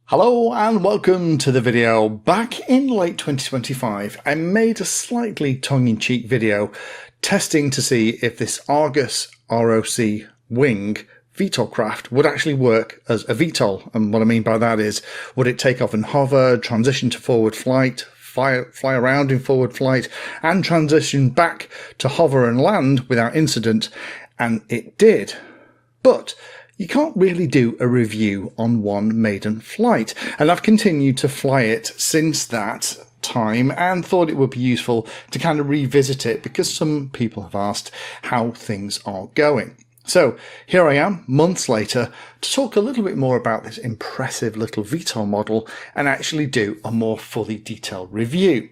Hello and welcome to the video. Back in late 2025, I made a slightly tongue-in-cheek video testing to see if this Argus ROC wing VTOL craft would actually work as a VTOL. And what I mean by that is, would it take off and hover, transition to forward flight, fly around in forward flight, and transition back to hover and land without incident? And it did. But you can't really do a review on one maiden flight, and I've continued to fly it since that time and thought it would be useful to kind of revisit it because some people have asked how things are going. So here I am, months later, to talk a little bit more about this impressive little VTOL model and actually do a more fully detailed review.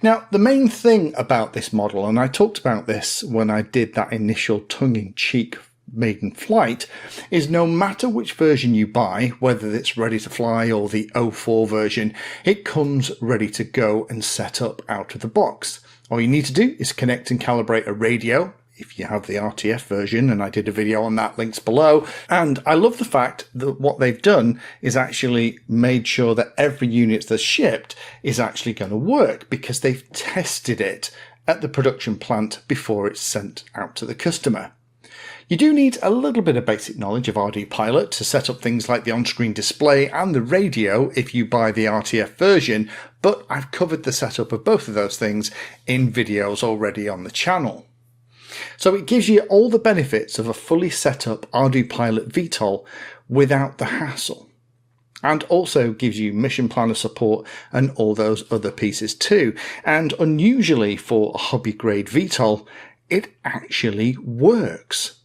Now, the main thing about this model, and I talked about this when I did that initial tongue-in-cheek maiden flight, is no matter which version you buy, whether it's ready to fly or the 04 version, it comes ready to go and set up out of the box. All you need to do is connect and calibrate a radio if you have the RTF version, and I did a video on that, links below. And I love the fact that what they've done is actually made sure that every unit that's shipped is actually going to work because they've tested it at the production plant before it's sent out to the customer. You do need a little bit of basic knowledge of ArduPilot to set up things like the on-screen display and the radio if you buy the RTF version, but I've covered the setup of both of those things in videos already on the channel. So it gives you all the benefits of a fully set up ArduPilot VTOL without the hassle, and also gives you mission planner support and all those other pieces too. And unusually for a hobby grade VTOL, it actually works.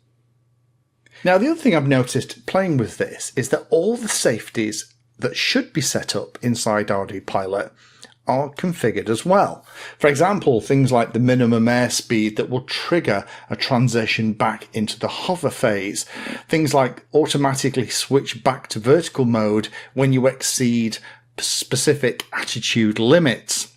Now, the other thing I've noticed playing with this is that all the safeties that should be set up inside ArduPilot are configured as well. For example, things like the minimum airspeed that will trigger a transition back into the hover phase. Things like automatically switch back to vertical mode when you exceed specific attitude limits.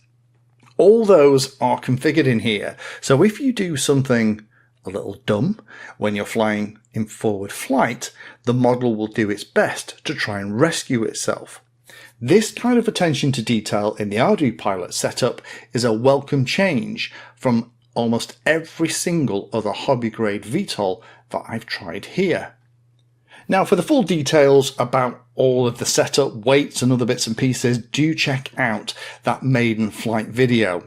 All those are configured in here. So if you do something a little dumb when you're flying in forward flight, the model will do its best to try and rescue itself. This kind of attention to detail in the ArduPilot setup is a welcome change from almost every single other hobby grade VTOL that I've tried here. Now, for the full details about all of the setup, weights and other bits and pieces, do check out that maiden flight video.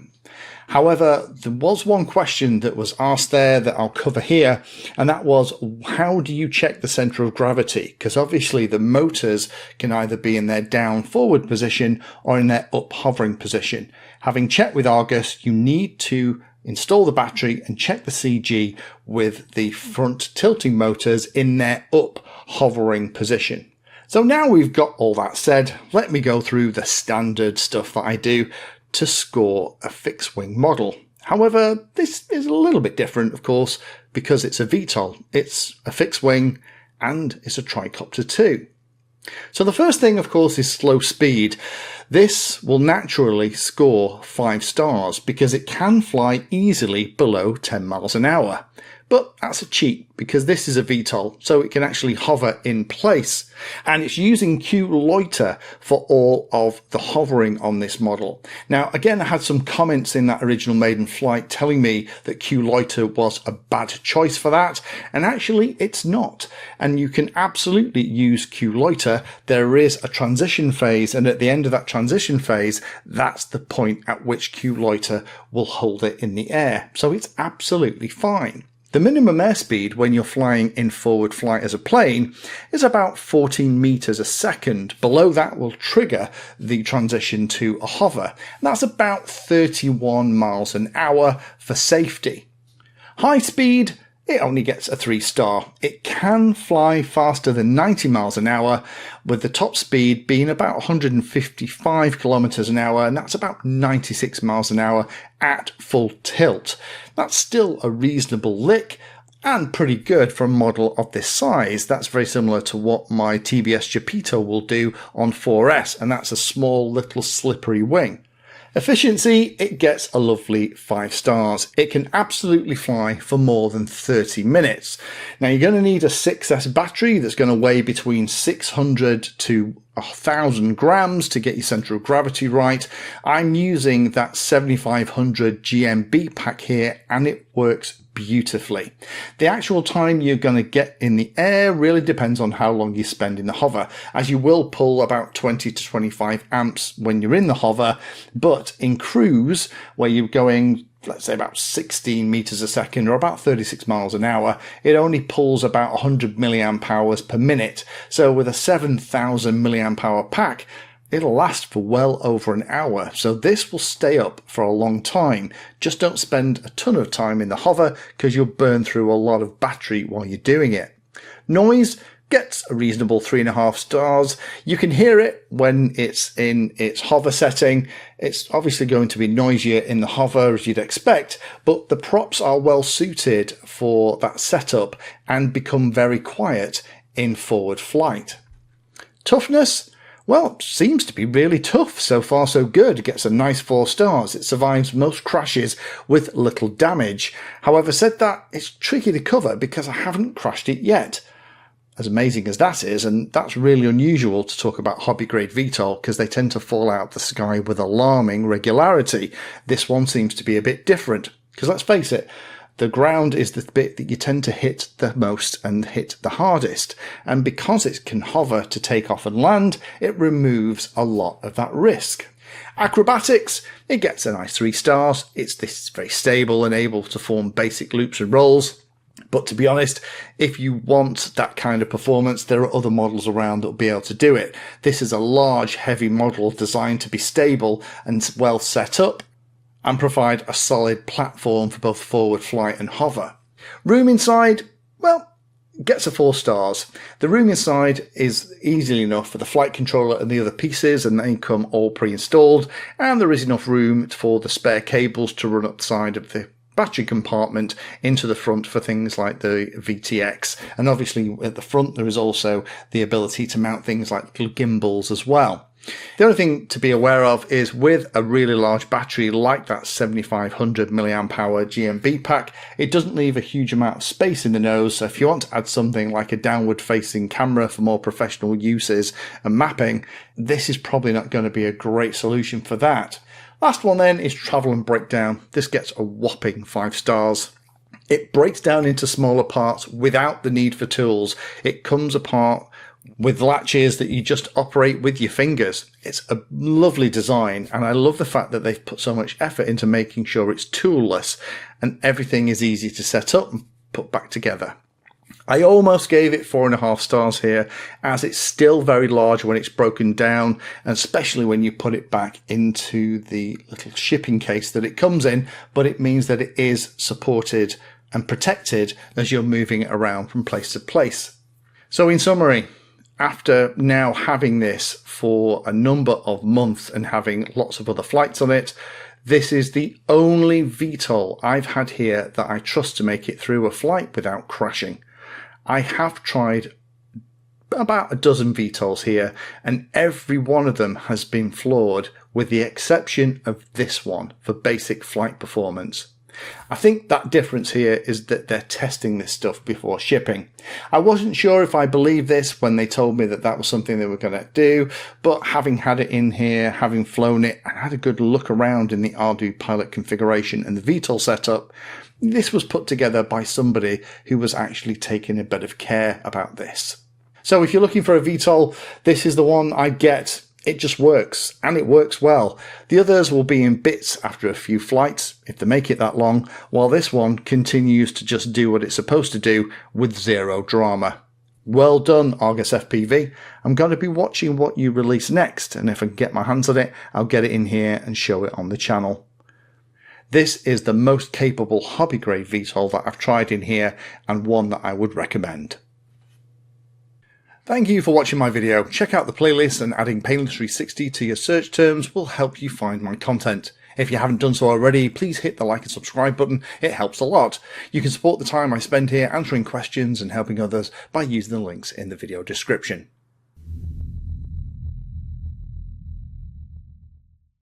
However, there was one question that was asked there that I'll cover here, and that was, how do you check the center of gravity? Because obviously the motors can either be in their down forward position or in their up hovering position. Having checked with Argus, you need to install the battery and check the CG with the front tilting motors in their up hovering position. So now we've got all that said, let me go through the standard stuff that I do to score a fixed wing model. However, this is a little bit different, of course, because it's a VTOL. It's a fixed wing and it's a tricopter too. So the first thing, of course, is slow speed. This will naturally score 5 stars because it can fly easily below 10 miles an hour. But that's a cheat because this is a VTOL, so it can actually hover in place. And it's using Q loiter for all of the hovering on this model. Now, again, I had some comments in that original maiden flight telling me that Q loiter was a bad choice for that. And actually, it's not. And you can absolutely use Q loiter. There is a transition phase, and at the end of that transition phase, that's the point at which Q loiter will hold it in the air. So it's absolutely fine. The minimum airspeed when you're flying in forward flight as a plane is about 14 meters a second. Below that will trigger the transition to a hover. And that's about 31 miles an hour for safety. High speed, it only gets a 3-star. It can fly faster than 90 miles an hour, with the top speed being about 155 kilometers an hour, and that's about 96 miles an hour at full tilt. That's still a reasonable lick and pretty good for a model of this size. That's very similar to what my TBS Geppetto will do on 4S, and that's a small little slippery wing. Efficiency, it gets a lovely 5 stars. It can absolutely fly for more than 30 minutes. Now you're going to need a 6S battery that's going to weigh between 600 to 1,000 grams to get your center of gravity right. I'm using that 7500 GMB pack here, and it works beautifully. The actual time you're going to get in the air really depends on how long you spend in the hover, as you will pull about 20 to 25 amps when you're in the hover, but in cruise, where you're going, let's say, about 16 meters a second or about 36 miles an hour, it only pulls about 100 milliamp hours per minute. So with a 7,000 milliamp hour pack, it'll last for well over an hour. So this will stay up for a long time. Just don't spend a ton of time in the hover, because you'll burn through a lot of battery while you're doing it. Noise gets a reasonable 3.5 stars. You can hear it when it's in its hover setting. It's obviously going to be noisier in the hover, as you'd expect, but the props are well suited for that setup and become very quiet in forward flight. Toughness? Well, seems to be really tough. So far so good. It gets a nice 4 stars. It survives most crashes with little damage. However, said that, it's tricky to cover because I haven't crashed it yet. As amazing as that is, and that's really unusual to talk about hobby grade VTOL, because they tend to fall out the sky with alarming regularity. This one seems to be a bit different, because let's face it, the ground is the bit that you tend to hit the most and hit the hardest, and because it can hover to take off and land, it removes a lot of that risk. Acrobatics, it gets a nice 3 stars. It's very stable and able to form basic loops and rolls. But to be honest, if you want that kind of performance, there are other models around that will be able to do it. This is a large, heavy model designed to be stable and well set up and provide a solid platform for both forward flight and hover. Room inside, well, gets a 4 stars. The room inside is easily enough for the flight controller and the other pieces, and they come all pre-installed, and there is enough room for the spare cables to run up the side of the battery compartment into the front for things like the VTX, and obviously at the front there is also the ability to mount things like little gimbals as well. The only thing to be aware of is with a really large battery like that 7500 milliamp hour GMB pack, it doesn't leave a huge amount of space in the nose. So if you want to add something like a downward facing camera for more professional uses and mapping, this is probably not going to be a great solution for that. Last one then is travel and breakdown. This gets a whopping 5 stars. It breaks down into smaller parts without the need for tools. It comes apart with latches that you just operate with your fingers. It's a lovely design, and I love the fact that they've put so much effort into making sure it's toolless and everything is easy to set up and put back together. I almost gave it 4.5 stars here, as it's still very large when it's broken down, and especially when you put it back into the little shipping case that it comes in, but it means that it is supported and protected as you're moving it around from place to place. So in summary, after now having this for a number of months and having lots of other flights on it, this is the only VTOL I've had here that I trust to make it through a flight without crashing. I have tried about a dozen VTOLs here, and every one of them has been flawed, with the exception of this one for basic flight performance. I think that difference here is that they're testing this stuff before shipping. I wasn't sure if I believed this when they told me that that was something they were going to do, but having had it in here, having flown it, and had a good look around in the ArduPilot configuration and the VTOL setup, this was put together by somebody who was actually taking a bit of care about this. So if you're looking for a VTOL, this is the one I'd get. It just works, and it works well. The others will be in bits after a few flights, if they make it that long, while this one continues to just do what it's supposed to do with zero drama. Well done, ArgusFPV. I'm going to be watching what you release next, and if I can get my hands on it, I'll get it in here and show it on the channel. This is the most capable hobby grade VTOL that I've tried in here, and one that I would recommend. Thank you for watching my video. Check out the playlist, and adding Painless 360 to your search terms will help you find my content. If you haven't done so already, please hit the like and subscribe button. It helps a lot. You can support the time I spend here answering questions and helping others by using the links in the video description.